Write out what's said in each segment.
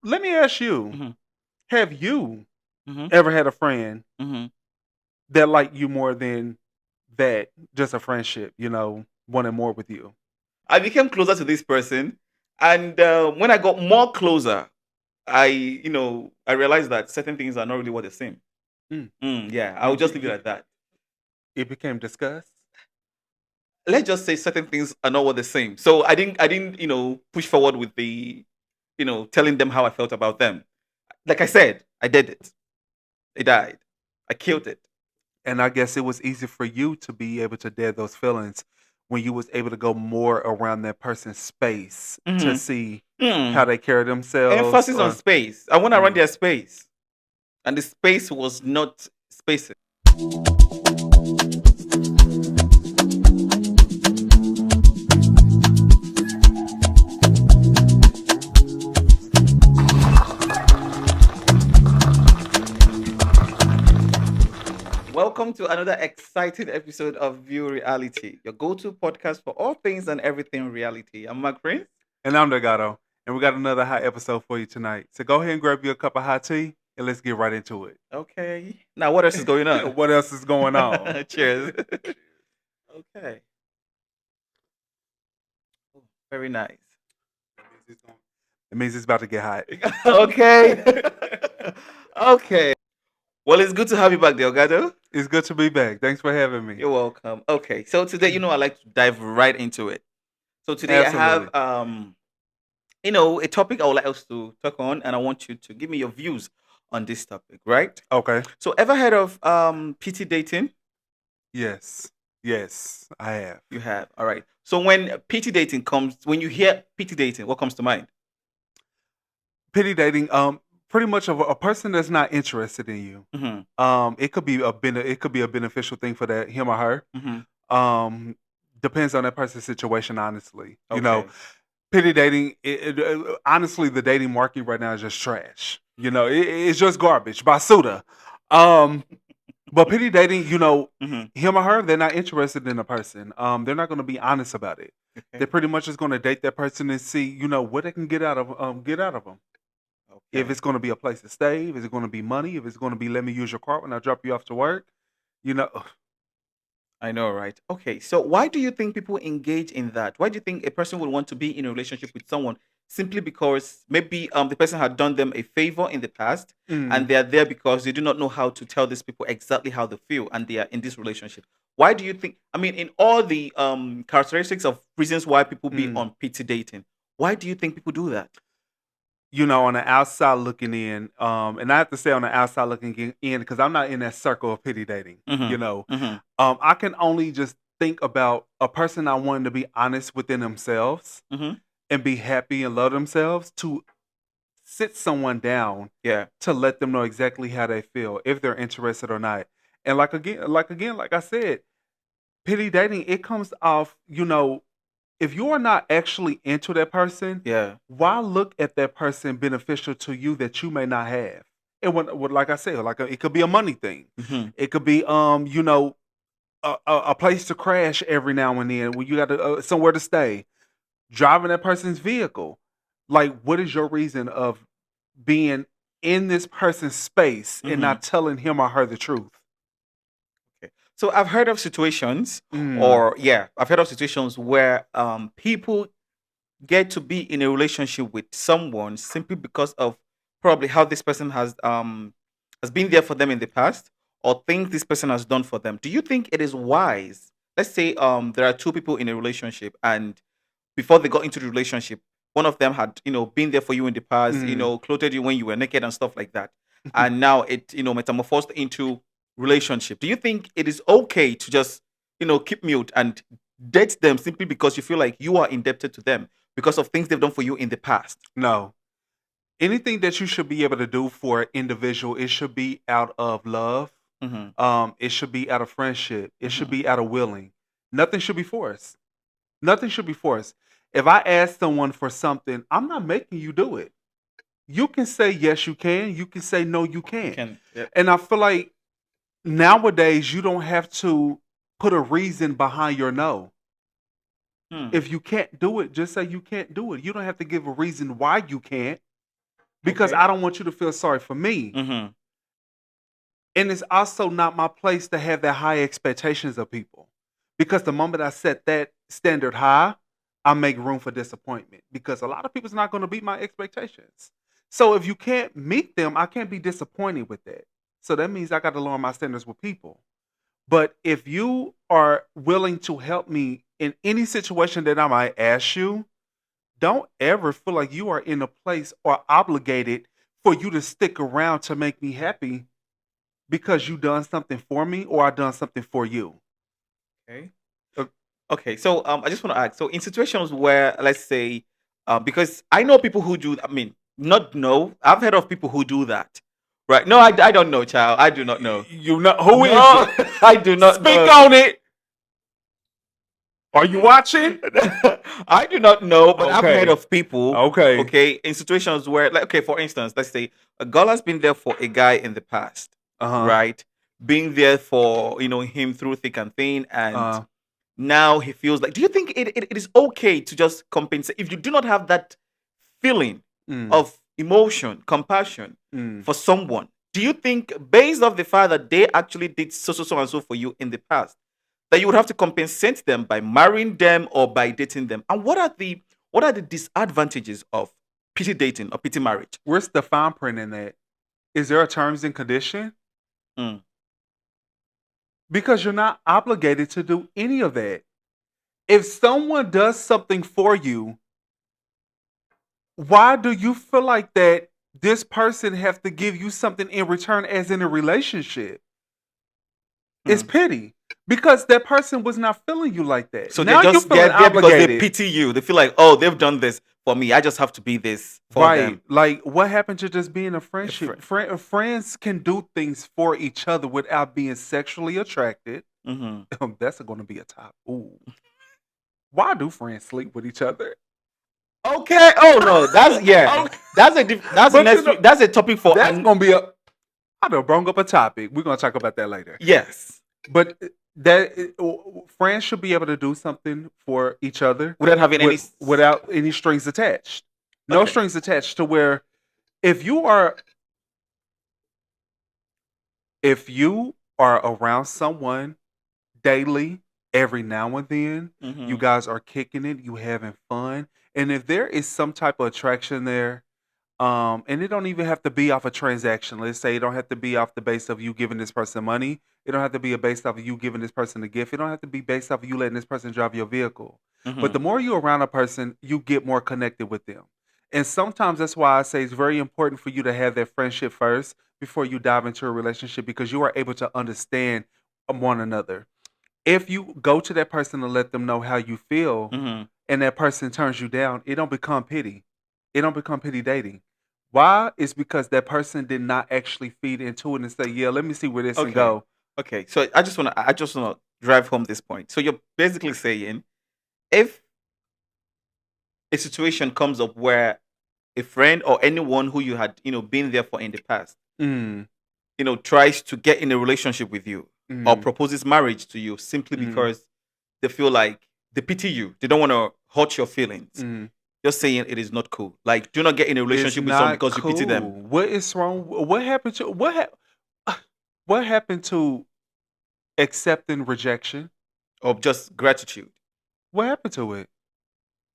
Let me ask you: Mm-hmm. have you Mm-hmm. ever had a friend Mm-hmm. that liked you more than that? Just a friendship, wanted more with you. I became closer to this person, and when I got more closer, I realized that certain things are not really what they seem. Mm. Yeah, I You, will you, just leave it you, at that. it became disgust. Let's just say certain things are not what they seem. So I didn't, push forward with the, telling them how I felt about them. Like I said, I did it. It died. I killed it. And I guess it was easy for you to be able to dead those feelings when you was able to go more around that person's space to Mm-hmm. see how Mm. they carry themselves. Emphasis on space. I want to run Mm. their space, and the space was not spacing. Welcome to another exciting episode of View Reality, your go-to podcast for all things and everything reality. I'm Mark Prince. And I'm Delgado, and we got another hot episode for you tonight. So go ahead and grab you a cup of hot tea, and let's get right into it. Okay. Now, what else is going on? What else is going on? Cheers. Okay. Oh, very nice. It means it's about to get hot. Okay. Okay. Well, it's good to have you back, Delgado. It's good to be back. Thanks for having me. You're welcome. Okay. So today, I like to dive right into it. So today I Absolutely. have a topic I would like us to talk on, and I want you to give me your views on this topic, right? Okay. So ever heard of PT dating? Yes. Yes, I have. You have. All right. So when you hear PT dating, what comes to mind? Pity dating, pretty much of a person that's not interested in you. Mm-hmm. It could be a beneficial thing for that him or her. Mm-hmm. Um, Depends on that person's situation, honestly. Okay. Pity dating. Honestly, the dating market right now is just trash. It's just garbage. Basuda. Um, but pity dating, Mm-hmm. him or her, they're not interested in a person. They're not going to be honest about it. They're Okay. pretty much just going to date that person and see, what they can get out of them. If Okay. it's going to be a place to stay, if it's going to be money, if it's going to be let me use your car when I drop you off to work, you know, I know, right? Okay. So why do you think people engage in that? Why do you think a person would want to be in a relationship with someone simply because maybe the person had done them a favor in the past and mm, they are there because they do not know how to tell these people exactly how they feel and they are in this relationship? Why do you think, I mean, in all the characteristics of reasons why people be mm. on PT dating, why do you think people do that? On the outside looking in, and I have to say on the outside looking in because I'm not in that circle of pity dating. Mm-hmm. Mm-hmm. I can only just think about a person I wanted to be honest within themselves Mm-hmm. and be happy and love themselves to sit someone down Yeah. to let them know exactly how they feel if they're interested or not. And like I said, pity dating, it comes off, if you're not actually into that person, Yeah. why look at that person beneficial to you that you may not have? And like I said, it could be a money thing. Mm-hmm. It could be, a place to crash every now and then when you got somewhere to stay. Driving that person's vehicle. Like, what is your reason of being in this person's space and Mm-hmm. not telling him or her the truth? Okay. So I've heard of situations, Mm, or yeah, I've heard of situations where people get to be in a relationship with someone simply because of probably how this person has been there for them in the past or things this person has done for them. Do you think it is wise? Let's say there are two people in a relationship and before they got into the relationship, one of them had, been there for you in the past, mm. clothed you when you were naked and stuff like that. And now it, metamorphosed into relationship. Do you think it is okay to just, keep mute and date them simply because you feel like you are indebted to them because of things they've done for you in the past? No. Anything that you should be able to do for an individual, it should be out of love. Mm-hmm. It should be out of friendship. It should Mm-hmm. be out of willing. Nothing should be forced. Nothing should be forced. If I ask someone for something, I'm not making you do it. You can say yes, you can. You can say no, you You can't. can. Yep. And I feel like nowadays you don't have to put a reason behind your no. Hmm. If you can't do it, just say you can't do it. You don't have to give a reason why you can't. because Okay. I don't want you to feel sorry for me. Mm-hmm. And it's also not my place to have that high expectations of people. Because the moment I set that standard high, I make room for disappointment because a lot of people's not going to beat my expectations. So if you can't meet them, I can't be disappointed with that. So that means I got to lower my standards with people. But if you are willing to help me in any situation that I might ask you, don't ever feel like you are in a place or obligated for you to stick around to make me happy because you done something for me or I done something for you. Okay. Uh, Okay. So I just want to ask. So in situations where, let's say, because I know people who do. I mean, not know. I've heard of people who do that. Right? No, I don't know, child. I do not know. You know who is No, it? I do not Speak know. on it. Are you watching? I do not know, but I've heard Okay. of people, Okay. okay, in situations where, like, okay, for instance, let's say a girl has been there for a guy in the past, Uh-huh. right? Being there for, him through thick and thin, and Uh now he feels like, do you think it is okay to just compensate if you do not have that feeling mm, of emotion, compassion mm. for someone? Do you think, based off the fact that they actually did so and so for you in the past, that you would have to compensate them by marrying them or by dating them? And what are the disadvantages of pity dating or pity marriage? Where's the fine print in that? Is there a terms and condition? Mm, Because you're not obligated to do any of that. If someone does something for you, why do you feel like that this person have to give you something in return as in a relationship? It's mm. pity because that person was not feeling you like that. So they Now you're just feeling get there because they obligated. pity you. They feel like, oh, they've done this for me. I just have to be this for Right. them. Like what happened to just being a A friendship? friend. Friends can do things for each other without being sexually attracted. Hmm. That's going to be a top. Ooh. Why do friends sleep with each other? Okay. Oh no, that's yeah. Okay. That's But you next know, week. That's a topic for that's an going to be a. I done brung up a topic. We're going to talk about that later. yes. But friends should be able to do something for each other Without having any. without any strings attached. No Okay. strings attached to where if you are if you are around someone daily, every now and then, you Hmm. guys are kicking it, you having fun, and if there is some type of attraction there, and it don't even have to be off a transaction. Let's say it don't have to be off the base of you giving this person money. It don't have to be a based off of you giving this person a gift. It don't have to be based off of you letting this person drive your vehicle. But Hmm. the more you're around a person, you get more connected with them. And sometimes that's why I say it's very important for you to have that friendship first before you dive into a relationship because you are able to understand one another. If you go to that person and let them know how you feel Hmm. and that person turns you down, it don't become pity. It don't become pity dating. Why? It's because that person did not actually feed into it and say, "Yeah, let me see where this can Okay. go." Okay. So I just wanna drive home this point. So you're basically saying, if a situation comes up where a friend or anyone who you had been there for in the past Mm, tries to get in a relationship with you or mm, proposes marriage to you simply mm, because they feel like they pity you, they don't want to hurt your feelings, mm. you're saying it is not cool. Like, do not get in a It's relationship with someone not because you pity them, cool. What is wrong? What happened to what happened to accepting rejection? or just gratitude. What happened to it?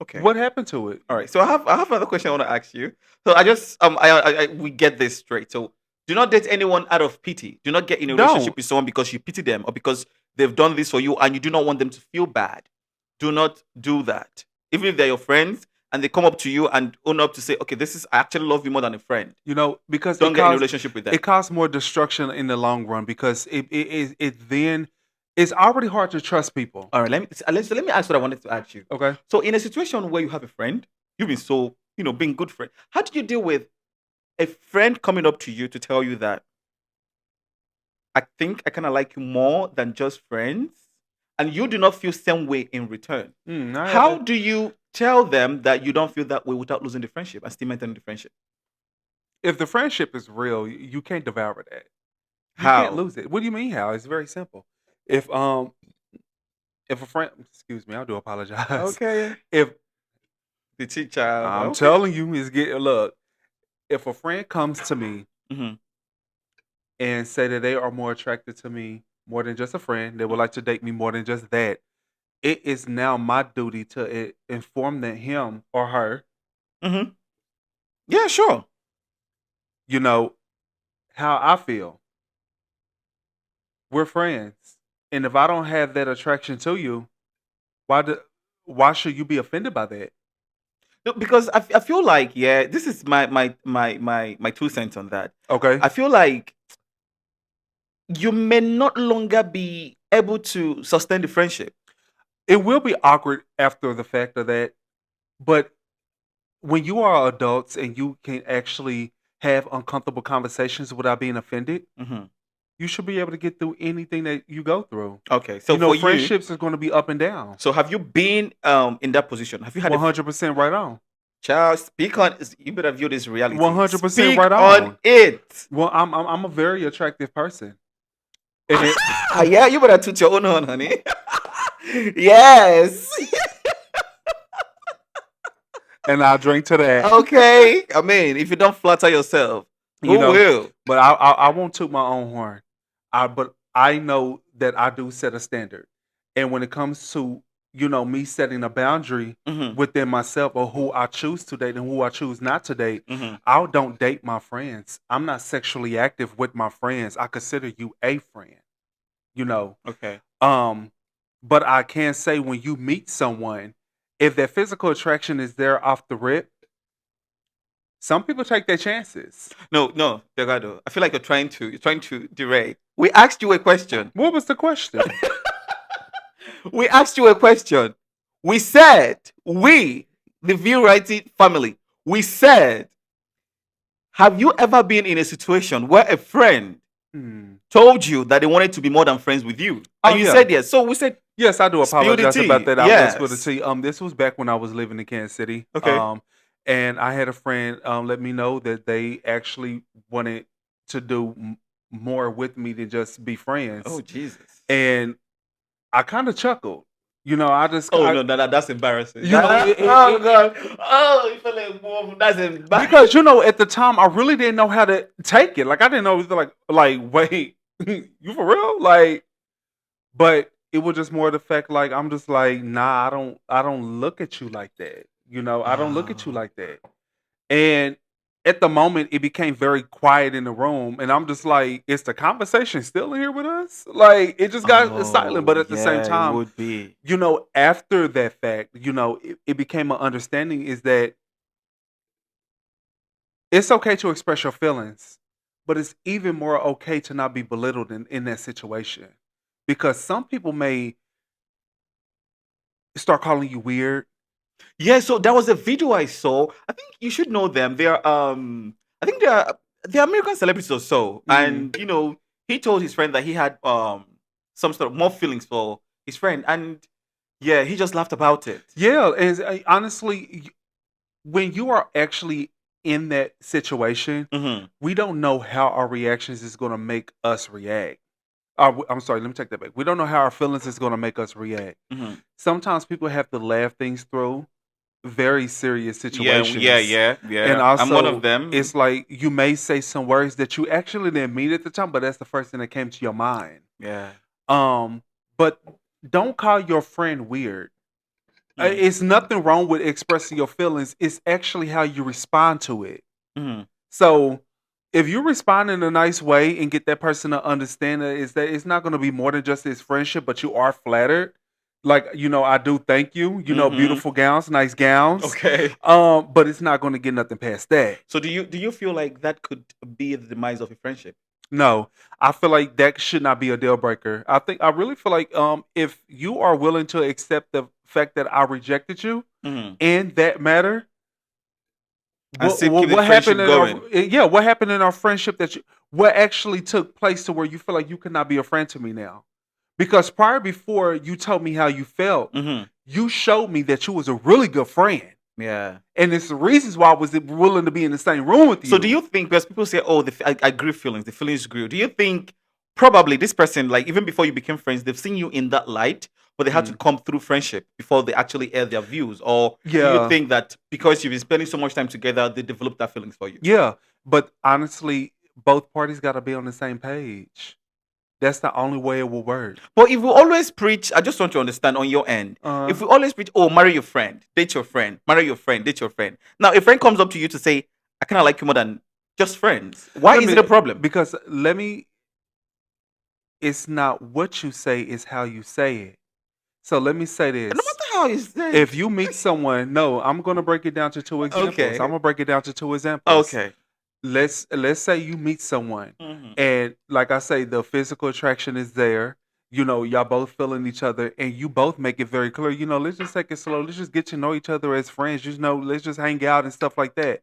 Okay. What happened to it? All right. So I have another question I want to ask you. So I just we get this straight. So do not date anyone out of pity. Do not get in a relationship Don't. with someone because you pity them or because they've done this for you and you do not want them to feel bad. Do not do that. Even if they're your friends and they come up to you and own up to say, okay, this is I actually love you more than a friend. Because Don't get in a relationship with them. it causes more destruction in the long run because it then it's already hard to trust people. All right. Let me ask what I wanted to ask you. Okay. So in a situation where you have a friend, you've been so being good friend. How do you deal with a friend coming up to you to tell you that I think I kind of like you more than just friends, and you do not feel same way in return? I How haven't. do you tell them that you don't feel that way without losing the friendship and still maintaining the friendship? If the friendship is real, you can't devour that. You can't How? lose it. What do you mean how? It's very simple. If if a friend, excuse me, I do apologize. Okay. If The cheat child. I'm Okay. telling you, it's getting look. If a friend comes to me Mhm. and say that they are more attracted to me more than just a friend, they would like to date me more than just that, it is now my duty to inform that him or her, Mhm. Yeah, sure. you know, how I feel. We're friends. And if I don't have that attraction to you, why do why should you be offended by that? No, because I feel like, yeah, this is my 2 cents on that. Okay. I feel like you may not longer be able to sustain the friendship. It will be awkward after the fact of that, but when you are adults and you can actually have uncomfortable conversations without being offended, Mhm. you should be able to get through anything that you go through. Okay, so You know, for you, friendships is going to be up and down. so have you been in that position? Have you had a 100% right on. child? Speak on. You better view this reality. 100% Speak right on on. it. Well, I'm a very attractive person. And it, Yeah, you better toot your own horn, honey. Yes. and I drink to that. Okay. I mean, if you don't flatter yourself, You who know, will? but I won't toot my own horn. But I know that I do set a standard, and when it comes to me setting a boundary Hmm. within myself or who I choose to date and who I choose not to date, Hmm. I don't date my friends. I'm not sexually active with my friends. I consider you a friend. You know, Okay. um, but I can say when you meet someone, if that physical attraction is there off the rip, some people take their chances. No, no, Delgado. I feel like you're trying to derail. We asked you a question. What was the question? We asked you a question. We said, the View Writing family, we said, have you ever been in a situation where a friend Hmm. told you that they wanted to be more than friends with you? Oh And you yeah. said yes. So we said, Yes, I do spill the apologize about tea. that. I will spill the Yes. tea. This was back when I was living in Kansas City. Okay. And I had a friend let me know that they actually wanted to do more with me than just be Oh, friends. Jesus. And I kind of chuckled. I just, Oh, no, that's embarrassing. Oh, it, God. Oh, you feel like, whoa, that's embarrassing. because at the time I really didn't know how to take it. Like I didn't know it was like wait, you for real? Like, but it was just more the fact like I'm just like, nah, I don't look at you like that. I don't look at you Oh, like that. And at the moment it became very quiet in the room and I'm just like, is the conversation still in here with us? Like it just got silent. oh, But at the same yeah, it time, would be. after that fact, it became an understanding is that it's okay to express your feelings, but it's even more okay to not be belittled in that situation. Because some people may start calling you weird. Yeah, so there was a video I saw. I think you should know them. I think they're American celebrities or so. Mm. And he told his friend that he had some sort of more feelings for his friend, and yeah, he just laughed about it. Yeah, and honestly, when you are actually in that situation, Hmm. we don't know how our reactions is going to make us react. I'm sorry, let me take that back. We don't know how our feelings is going to make us react. Hmm. Sometimes people have to laugh things through very serious Yeah, yeah, situations. yeah, And yeah. I'm one of also, them. it's like you may say some words that you actually didn't mean at the time, but that's the first thing that came to your mind. Yeah. Um, but don't call your friend weird. Mm. It's nothing wrong with expressing your feelings. It's actually how you respond to it. Hmm. So if you respond in a nice way and get that person to understand that it's not going to be more than just this friendship, but you are flattered. Like, I do thank you. Hmm. Beautiful gowns, nice gowns. Okay. But it's not going to get nothing past that. So do you feel like that could be the demise of a friendship? No, I feel like that should not be a deal breaker. I really feel like if you are willing to accept the fact that I rejected you Hmm. in that matter, And what still what, keep the what happened friendship in our going? what happened in our friendship what actually took place to where you feel like you could not be a friend to me now? Because before you told me how you felt, Hmm. you showed me that you was a really good friend. Yeah. And it's the reasons why I was willing to be in the same room with So do you. you think, because people say, "Oh, I grew feelings, the feelings grew." Do you think probably this person, like even before you became friends, they've seen you in that light, but they had to Mm. come through friendship before they actually air their views? Or do you Yeah, think that because you've been spending so much time together, they develop that feelings for you? yeah. But honestly, both parties got to be on the same page. That's the only way it will work. But if we always preach, I just want to understand on your end. Uh, If we always preach, oh, marry your friend, date your friend, marry your friend, date your friend. Now, a friend comes up to you to say, I kind of like you more than just friends. Why let is it a me problem? because let me. It's not what you say; it's how you say it. So let me say No this: matter how you say if it. you meet someone, no, I'm gonna break it down to two examples. I'm Okay. gonna break it down to two examples. Okay. Let's say you meet someone, Hmm. and like I say, the physical attraction is there. You know, y'all both feeling each other, and you both make it very clear. You know, let's just take it slow. Let's just get to know each other as friends. You know, let's just hang out and stuff like that.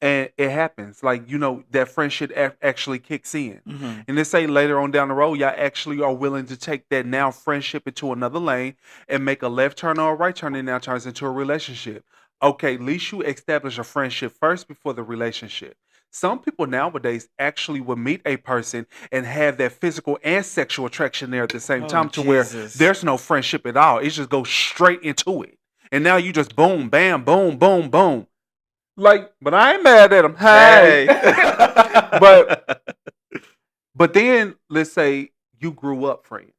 And it happens, like that friendship actually kicks in. Hmm. And let's say later on down the road, y'all actually are willing to take that now friendship into another lane and make a left turn or a right turn, and now turns into a relationship. Okay, at least you establish a friendship first before the relationship. Some people nowadays actually will meet a person and have that physical and sexual attraction there at the same Oh, time, to where Jesus. there's no friendship at all. It just goes straight into it. And now you just boom, bam, boom, boom, boom. Like, but I ain't mad at him. Hey. Hey. but but then let's say you grew up friends.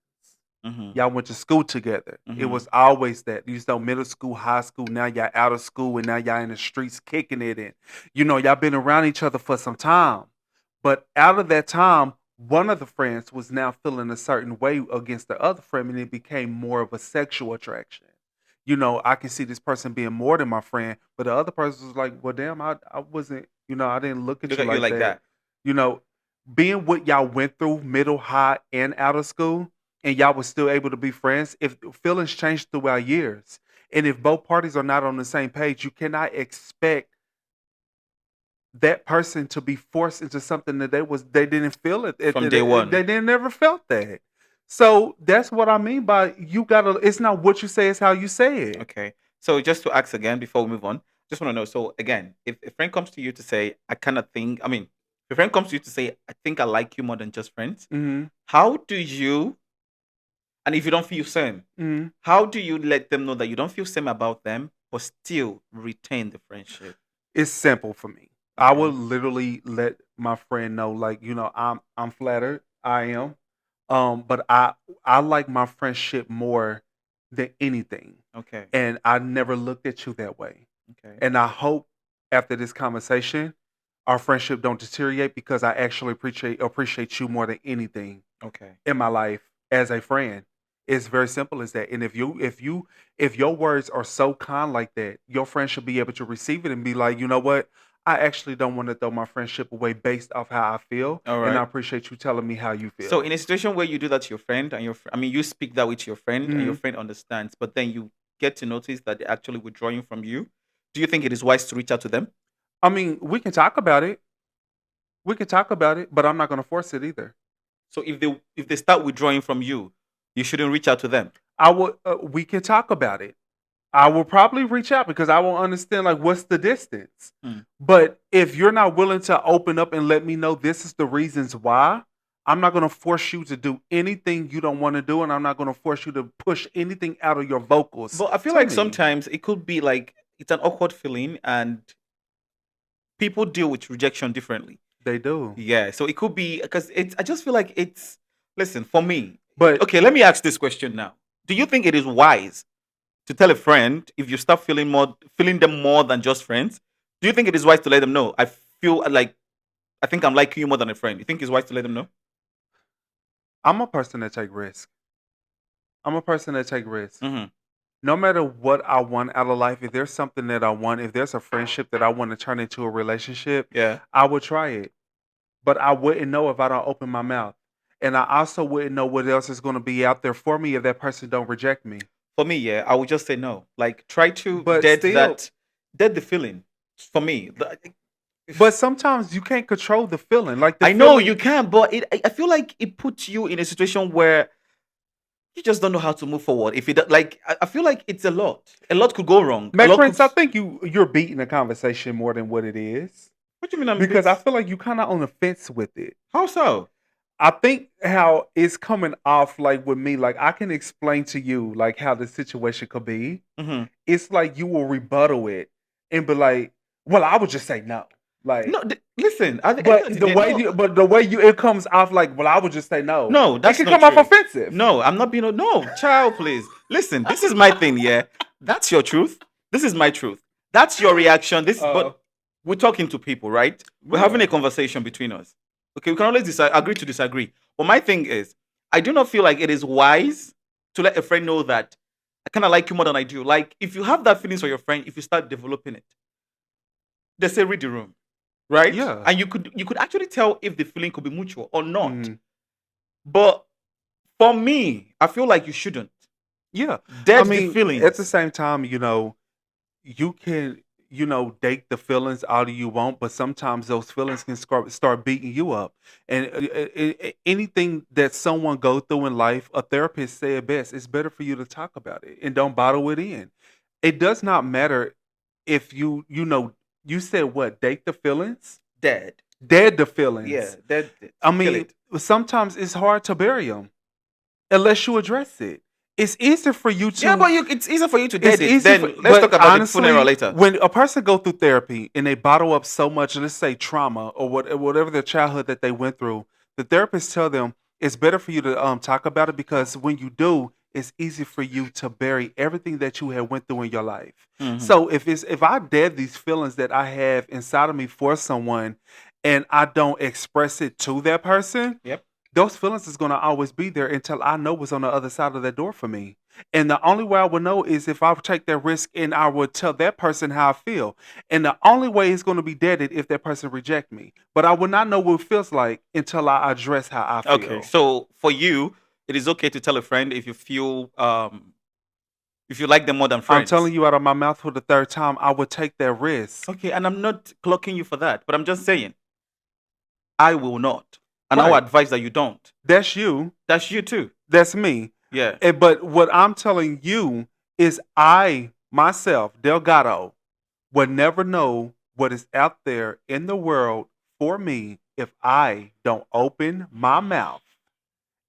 Hmm. Y'all went to school together. It Hmm. was always that. You know, middle school, high school, now y'all out of school and now y'all in the streets kicking it in. Y'all been around each other for some time. But out of that time, one of the friends was now feeling a certain way against the other friend, and it became more of a sexual attraction. I can see this person being more than my friend, but the other person was like, well, damn, I wasn't, I didn't look at Look you at you like like that. that. You know, being what y'all went through, middle, high, and out of school, and y'all was still able to be friends, if feelings change throughout years, and if both parties are not on the same page, you cannot expect that person to be forced into something that they didn't feel it. From day one. They didn't never felt that. So that's what I mean by you gotta. It's not what you say; it's how you say it. Okay. So just to ask again before we move on, just want to know. So again, if a friend comes to you to say, I kind of think, I mean, if a friend comes to you to say, I think I like you more than just friends, Hmm. how do you, and if you don't feel same, Hmm. how do you let them know that you don't feel same about them, but still retain the friendship? It's simple for me. I Okay. would literally let my friend know, like, I'm flattered. I am. But I like my friendship more than anything. Okay. And I never looked at you that way. Okay. And I hope after this conversation, our friendship don't deteriorate, because I actually appreciate you more than anything Okay. in my life as a friend. It's very simple as that. And if your words are so kind like that, your friend should be able to receive it and be like, you know what? I actually don't want to throw my friendship away based off how I feel, All and I right. appreciate you telling me how you So feel. in a situation where you do that to your friend and I mean, you speak that way to your friend and your Mhm. friend understands, but then you get to notice that they're actually withdrawing from you. Do you think it is wise to reach out to them? I mean, we can talk about it. We can talk about it, but I'm not going to force it either. So if they start withdrawing from you, you shouldn't reach out to them. I would. We can talk about it. I will probably reach out because I will understand, like, what's the distance. Hmm. But if you're not willing to open up and let me know this is the reasons why, I'm not going to force you to do anything you don't want to do, and I'm not going to force you to push anything out of your vocals But I feel to like me. sometimes it could be like it's an awkward feeling and people deal with rejection differently. They do. Yeah. So it could be because it's I just feel like it's listen, for me. But Okay, let me ask this question now. Do you think it is wise to tell a friend if you start feeling them more than just friends? Do you think it is wise to let them know? I feel like I think I'm liking you more than a friend. You think it's wise to let them know? I'm a person that take risk. I'm a person that take risk. Hmm. No matter what I want out of life, if there's something that I want, if there's a friendship that I want to turn into a relationship, Yeah. I would try it. But I wouldn't know if I don't open my mouth. And I also wouldn't know what else is going to be out there for me if that person don't reject me. For me, yeah, I would just say no. Like try to But still, dead the feeling. For me, but sometimes you can't control the feeling. Like the I know feeling, you can, but I feel like it puts you in a situation where you just don't know how to move forward. If it like, I feel like it's a lot. A lot could go wrong. A Mac lot could. Prince, I think you're beating the conversation more than what it is, What do you mean I'm a because bit? I feel like you kind of on the fence with it. How so? I think how it's coming off like with me, like I can explain to you like how the situation could be. Hmm. It's like you will rebuttal it and be like, "Well, I would just say no." Like, No, listen. At the end but of the the day, way no, but the way you it comes off like, "Well, I would just say no." no, It that's can not come off true. offensive. No, I'm not being. No, child, please listen. This is my thing. Yeah, that's your truth. This is my truth. That's your reaction. This, Uh, but we're talking to people, right? We're having yeah, a conversation between us. Okay, we can always agree to disagree. But my thing is, I do not feel like it is wise to let a friend know that I kind of like you more than I do. Like, if you have that feelings for your friend, if you start developing it, they say read the room, right? yeah, And you could actually tell if the feeling could be mutual or not. mhm, But for me, I feel like you shouldn't yeah. I dead the mean, at the feelings. same time, you can date the feelings all you want, but sometimes those feelings can start beating you up. And anything that someone go through in life, a therapist said best, it's better for you to talk about it and don't bottle it in. It does not matter if you said what, date the feelings, Dead. dead the Yeah, feelings. dead it. I Kill mean, it. sometimes it's hard to bury them unless you address it. It's easier for you Yeah, to but it's easier for you to it's dead it. easy for, Then let's talk but about the funeral honestly, later. when a person go through therapy and they bottle up so much, let's say trauma or whatever their childhood that they went through, the therapist tell them it's better for you to talk about it because when you do, it's easy for you to bury everything that you had went through in your life. Hmm. So if I dead these feelings that I have inside of me for someone and I don't express it to that person, Yep. those feelings is gonna always be there until I know what's on the other side of that door for me. And the only way I would know is if I would take that risk and I would tell that person how I feel. And the only way it's gonna be deaded if that person reject me. But I would not know what it feels like until I address how I Okay. feel. So for you, it is okay to tell a friend if you feel if you like them more than I'm friends. telling you out of my mouth for the third time, I would take that risk. Okay, and I'm not clocking you for that, but I'm just saying I will not, and I will Right. advise that you don't. That's you. That's you too. That's me. Yeah. But what I'm telling you is I myself, Delgado, would never know what is out there in the world for me if I don't open my mouth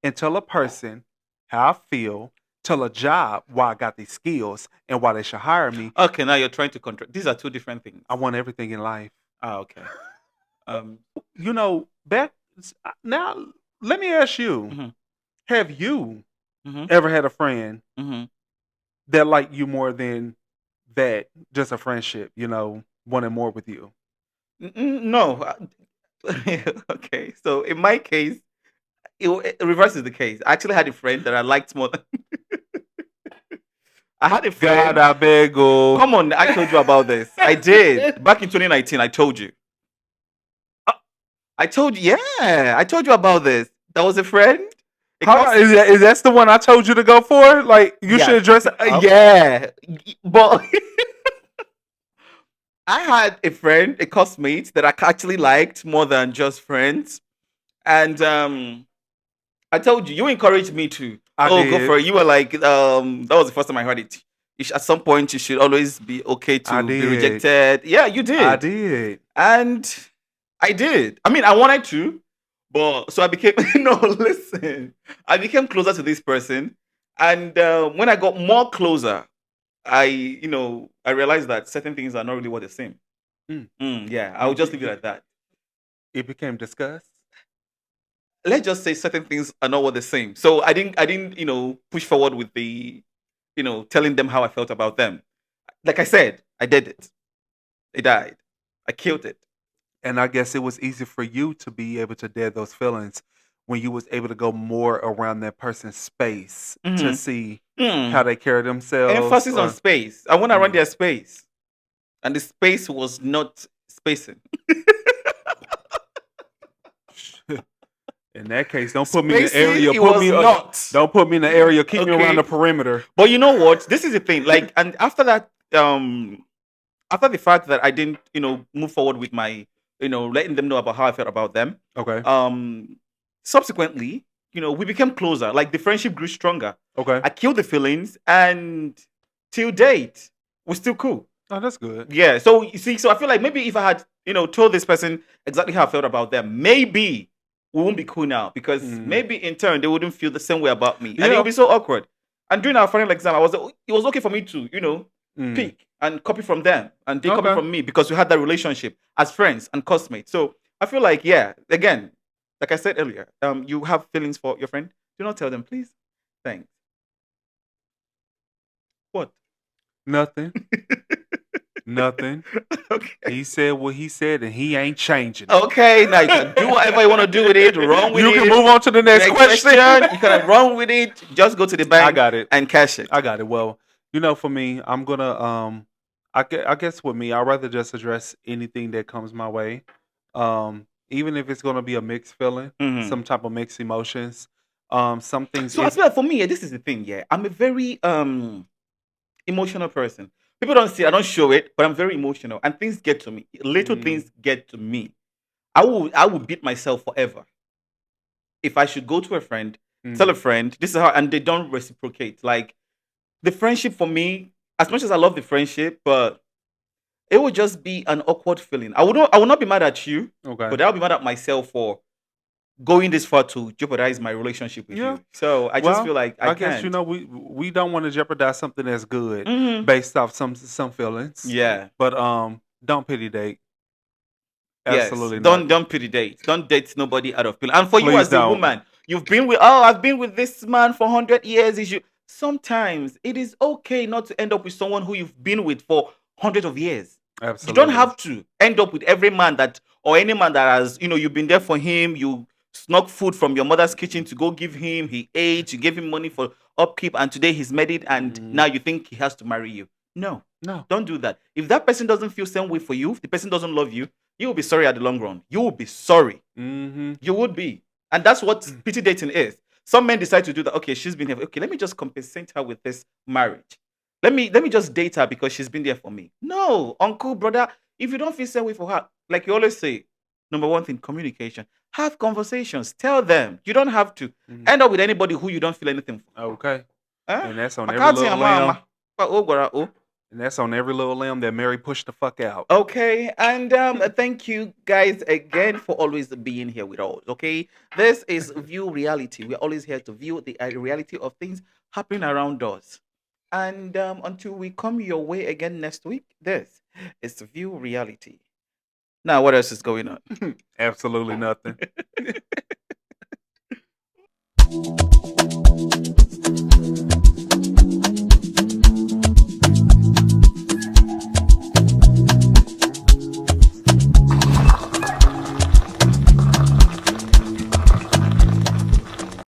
and tell a person how I feel, tell a job why I got these skills and why they should hire me. Okay, now you're trying to contract. These are two different things. I want everything in life. Ah, okay. Um. Back now, let me ask you: Mhm. have you Mhm. ever had a friend Mhm. that liked you more than that, just a friendship? Wanted more with you. No. Okay. So in my case, it reverses the case. I actually had a friend that I liked more than I had a God, friend. I beg you. Come on, I told you about this. I did. Back in 2019, I told you. Uh, I told you, yeah, I told you about this. That was a friend. It Hold on, cost, is that the one I told you to go for? Like you yeah, should address it. yeah. But I had a friend, a cosmate that I actually liked more than just friends. And I told you, you encouraged me to. I Oh, go did. for it. You were like, that was the first time I heard it. At some point, you should always be okay I to be did. rejected. Yeah, you I did. did. And I did. I mean, I wanted to, but so I became no. Listen, I became closer to this person, and when I got more closer, I realized that certain things are not really what they seem. Mm. Yeah, I You, will just you, leave it you, at that. it became disgust. Let's just say certain things are not what they seem. So I didn't, push forward with the, telling them how I felt about them. Like I said, I did it. It died. I killed it. And I guess it was easy for you to be able to dead those feelings when you was able to go more around that person's space to Hmm. see how Hmm. they carry themselves Emphasis on or space. I went around mm. their space, and the space was not spacing. In that case, don't put me in the Spacing, area. it was not. Don't put me in the area. Keep me around Okay. the perimeter. But you know what? This is the thing. Like, and after that, after the fact that I didn't, move forward with my, letting them know about how I felt about them, Okay. um, subsequently, we became closer. Like the friendship grew stronger. Okay. I killed the feelings, and till date, we're still cool. Oh, that's good. Yeah. So you see, so I feel like maybe if I had, told this person exactly how I felt about them, maybe we won't be cool now because Mm. maybe in turn they wouldn't feel the same way about me, and it Yeah. would be so awkward. And during our final exam, it was okay for me to Mm. pick and copy from them, and they copy Okay. from me because we had that relationship as friends and classmates. So I feel like, yeah, again, like I said earlier, you have feelings for your friend. Do not tell them, please. Thanks. What? Nothing. Nothing. Okay. He said what he said, and he ain't changing it. Okay, now you can do whatever you want to do with it, run with You can it. move on to the next Next question. question, you can run with it. Just go to the I bank got it. and cash it. I got it. Well, for me, I'm gonna I guess with me, I'd rather just address anything that comes my way. Even if it's gonna be a mixed feeling, Mhm. some type of mixed emotions. Some things So I is feel like for me, yeah, this is the thing. Yeah, I'm a very emotional person. People don't see, I don't show it, but I'm very emotional, and things get to me. Little mm, things get to me. I will beat myself forever if I should go to a friend, tell a mm, friend this is how, and they don't reciprocate. Like the friendship for me, as much as I love the friendship, but it would just be an awkward feeling. I would not be mad at you, okay. but I'll be mad at myself for going this far to jeopardize my relationship with Yeah. you. So I just feel Well, like I I guess can't. we don't want to jeopardize something that's good Hmm. based off some feelings. Yeah. But don't pity date. Yes. Absolutely not. Don't pity date. Don't date nobody out of pill. And for you Please as a don't. woman, I've been with this man for 100 years. Sometimes it is okay not to end up with someone who you've been with for hundreds of years. You don't Absolutely. have to end up with every man that or any man that has, you've been there for him, you snuck food from your mother's kitchen to go give him, he ate, you gave him money for upkeep, and today he's married, and Mm, now you think he has to marry you. No, no. don't do that. If that person doesn't feel same way for you, if the person doesn't love you, you will be sorry at the long run. You will be sorry. Mm-hmm. You would be. And that's what pity dating is. Some men decide to do that. Okay, she's been here. Okay, let me just compensate her with this marriage. Let me just date her because she's been there for me. No, uncle, brother, if you don't feel same way for her, like you always say, number one thing, communication. Have conversations. Tell them. You don't have to Mm. end up with anybody who you don't feel anything for. Okay. Eh? And that's on every Makati little ama lamb. ama. Pa o gwara o. And that's on every little lamb that Mary pushed the fuck out. Okay, and thank you guys again for always being here with us. Okay, this is View Reality. We're always here to view the reality of things happening around us. And until we come your way again next week, this is View Reality. Now, what else is going on? Absolutely nothing.